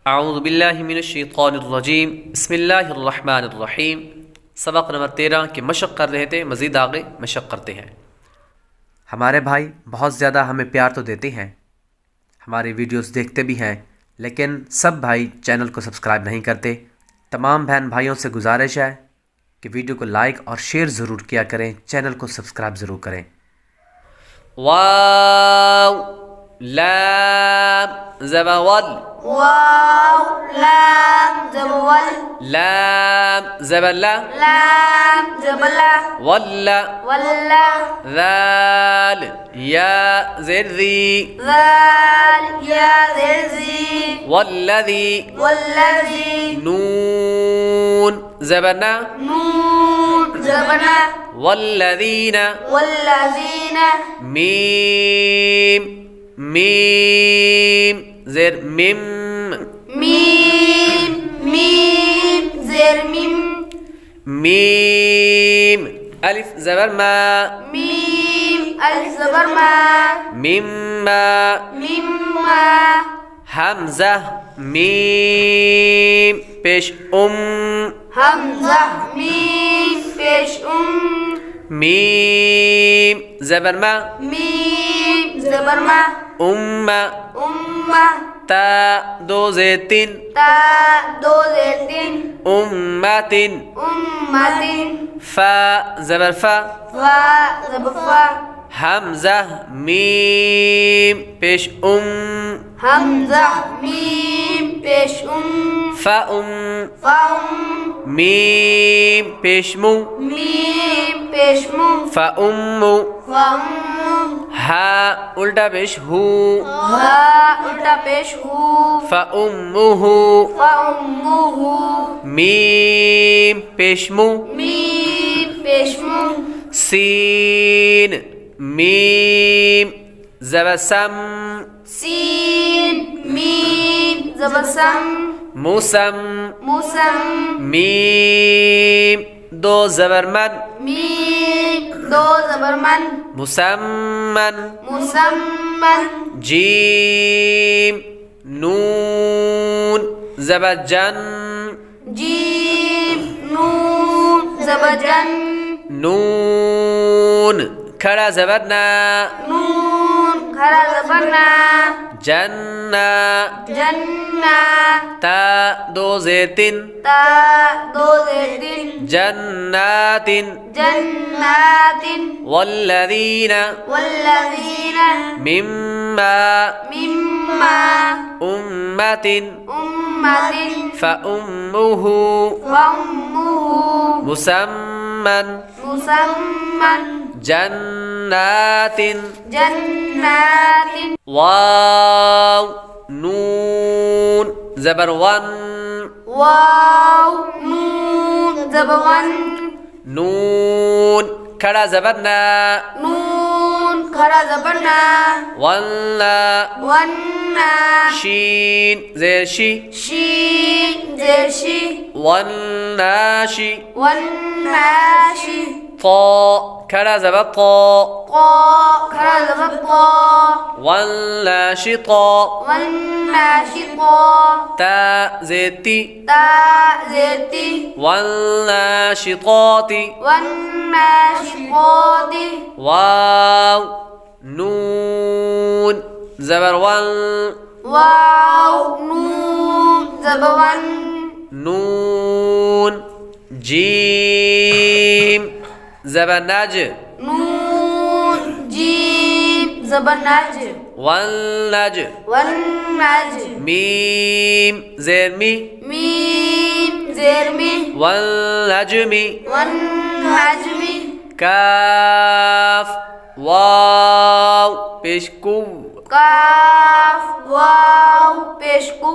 अऊज़ु बिल्लाहि मिनश्शैतानिर्रजीम बिस्मिल्लाहिर्रहमानिर्रहीम। सबक नंबर 13 के मशक़ कर रहे थे, मज़ीद आगे मशक़ करते हैं। हमारे भाई बहुत ज़्यादा हमें प्यार तो देते हैं, हमारे वीडियोस देखते भी हैं, लेकिन सब भाई चैनल को सब्सक्राइब नहीं करते। तमाम बहन भाइयों से गुजारिश है कि वीडियो को लाइक और शेयर ज़रूर किया करें, चैनल को सब्सक्राइब ज़रूर करें। वाव लाम ज़बर वाव लाम ज़बर लाम ज़बर लाम ज़बर वल्ला वल्ला ज़ाल या ज़िर्री ज़ाल या ज़िर्ज़ी वल्लज़ी वल्लज़ी नून ज़बरना नून ज़बरना वल्लज़ीना वल्लज़ीना मीम मीम ज़ेर मिम मीम मीम ज़ेर मिम मीम अलिफ ज़बर मा मीम अलिफ ज़बर मा मिम्मा मिम्मा हमज़ा मीम पेश हमज़ा मीम पेश मीम ज़बर मा मीम ज़बर मा उम्मा उम्मा ता दो ज़ेतिन ता दो ज़ेतिन उम्मतिन उम्मतिन फा ज़बर फा फा ज़बर फा हमज़ा मीम पेश हमज़ा मीम पेश फा फा मीम पेश मीम पेश फा फा हा उल्टा पेश हू हा उल्टा पेश हू फा उम्मुहु फा उम्मुहु मीम पेश मीम पेश सीन मीम ज़बर सम सीन मीम ज़बर सम मुसम मुसम मीम दो ज़बर मद मीम दो ज़बर मन मुसम्मन मुसम्मन जीम नून ज़बर जन जीम नून ज़बर जन नून खड़ा ज़बर ना नून खरा ज़बर ना जन्ना जन्ना ता दो ज़ेतिन ता दो ज़ेतिन जन्नातिन जन्नातिन वल्लज़ीना वल्लज़ीना मिम्मा मिम्मा उम्मतिन उम्मतिन फ़उम्मुहु वम्मुहु मुसम्मन मुसम्मन जन्नातिन जन्नातिन वाव नून ज़बर वन वाव नून ज़बर वन नून खड़ा ज़बर ना नून खरा ज़बर ना वल्ला वन्ना शीन ज़ेर शी शीन ज़ेर शी वन्नाशी वन्नाशी ता खड़ा ज़बर ता क़ा खरा ज़बर क़ा वन्नाशिता वन्नाशिता ता ज़ेती ता ज़ेती वन्नाशिताति वन्नाशिताति वाव नून ज़बर वन वाव नून ज़बर वन नून जीम ज़बर नज नून जीम ज़बर नज वन्नज वन्नज मीम ज़ेर मी मीम ज़ेर मी वन्नजमी वन्नजमी काफ वाव पेश कु काफ वाव पेश कु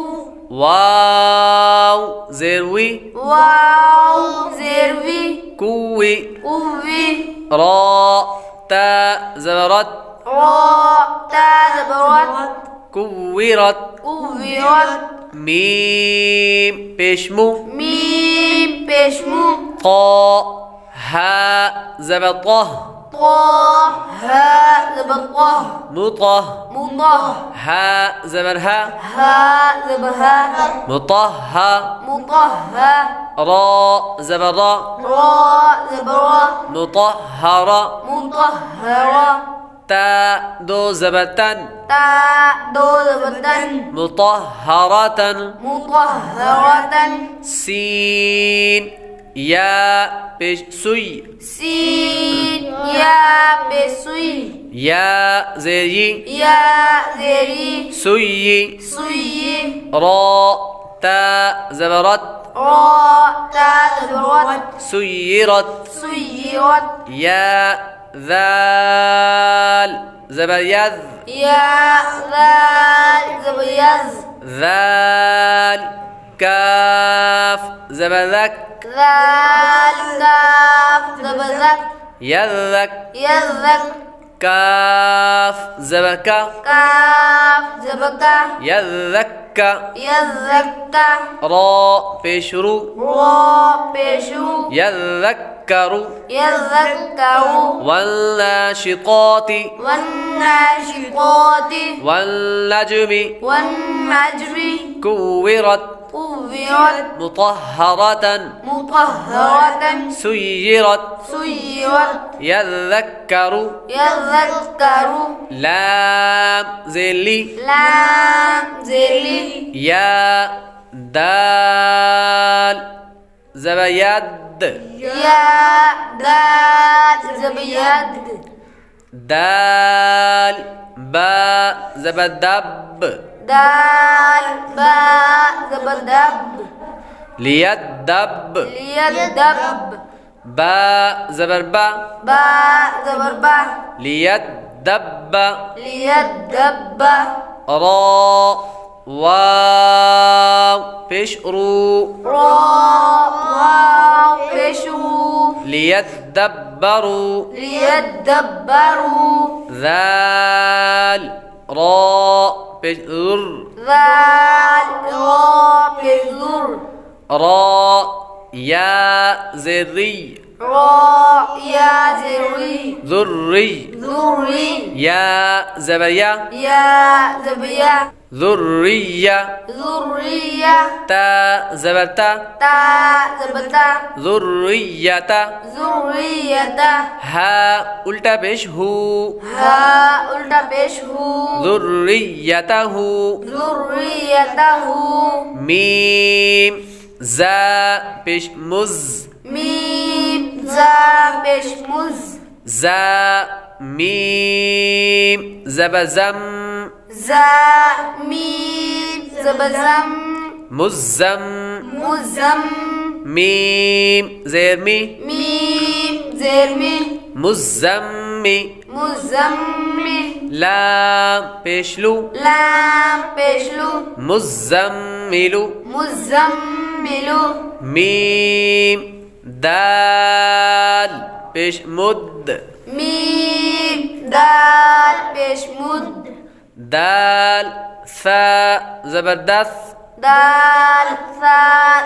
वाव ज़ेर वी वाव ज़ेर वी कुवी कुवी रा ता ज़बरत रा ता ज़बरत कुविरत कुविरत मीम पेशमु मीम पेशमु ता हा ज़बतह ط طه ها زبر طه مطه مطه ها زبر ها ها زبر ها مطهى مطه را زبر را را زبر را مطهرة مطهرة تا دو زبر تن تا دو زبر تن مطهرة مطهرة سين يا بش سوي سين يا بسوي يا زي يا زري سوي سوي را تا زبرت را تا زبرت سيرت سيرت يا ذال زبر يذ يا ذال زبيز ذال كاف زبر ذك ذال كاف زبزك يذك يذك كاف زبر كا كاف زبكة يذك يذكى را بشرو را بشو يذكر يذكر والناشطات والناشطات والنجم والنجم كورت كورت مطهرة مطهرة سيرت سيرت يذكر يذكر لام زلي لام زلي يا دال زبيد يا دال زبيد دال با زبدب دال باء زبدب ليدب ليدب با زبربا باء زبربا ليدب ليدب را واو بشرو را واو بشو ليدبروا ليدبروا ذال را بشر ذال را بذر را يا زري را يا زري ذري ذري يا زبيا يا زبيا ذرية ذرية تا زبرتا تا زبتا ذرية ذرية ها الٹا پیش ہو ها الٹا پیش ہو ذريته ذريته ميم زا پیش مز ميم زا پیش مز زا ميم زبزم زا ميم زبزم مزم مزم ميم زيرمي ميم زرمي مزمي مزمي لام پیشلو لام پیشلو مزملو مزملو ميم دال پیش مد ميم دال پیش مد دال ثا زبردست دال ثا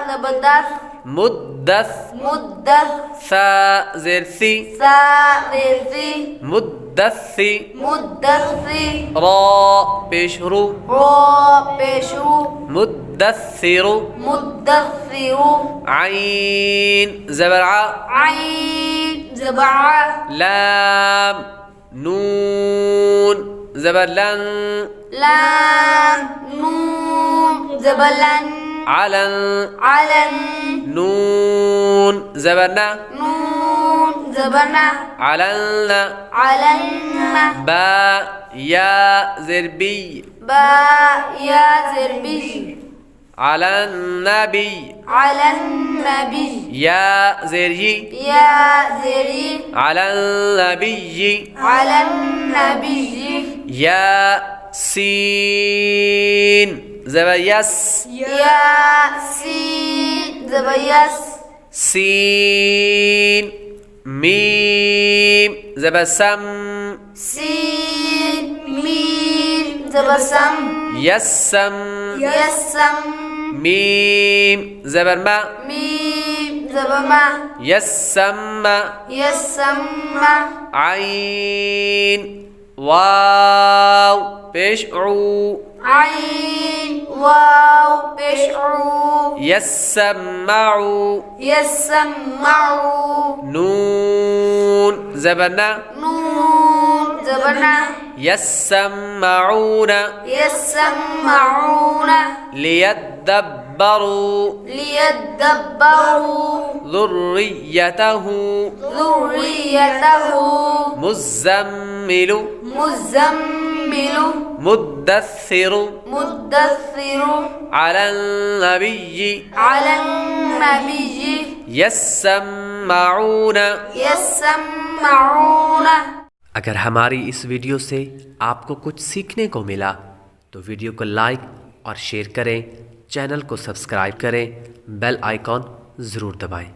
زبدث مدث مدث ثا زرثي ثا ذرثي مدثي مدثي را بشرو را پیشو مدثر مدثر عين زبرعة عين زبعة لام نون زبرلن لام نون زبلن علن علن نون زبرنا نون زبنا علن علن با يا زربي باء يا زربي على النبي على النبي يا زري يا زري على النبي على النبي يا سين زبيس يا سين زبيس سين ميم زبسم سين ميم زبسم يسم يسم ميم زبرما ميم زبما يسم يسم عين واو پیش عو عين واو بشعو يسمع يسمع نون زبنا نون زبنا يسمعون يسمعون ليدبروا ليدبروا ذريته ذريته مزمل مزمل مدثر مدثر على النبي على النبي يسمعون يسمعون। अगर हमारी इस वीडियो से आपको कुछ सीखने को मिला तो वीडियो को लाइक और शेयर करें, चैनल को सब्सक्राइब करें, बेल आइकॉन ज़रूर दबाएं।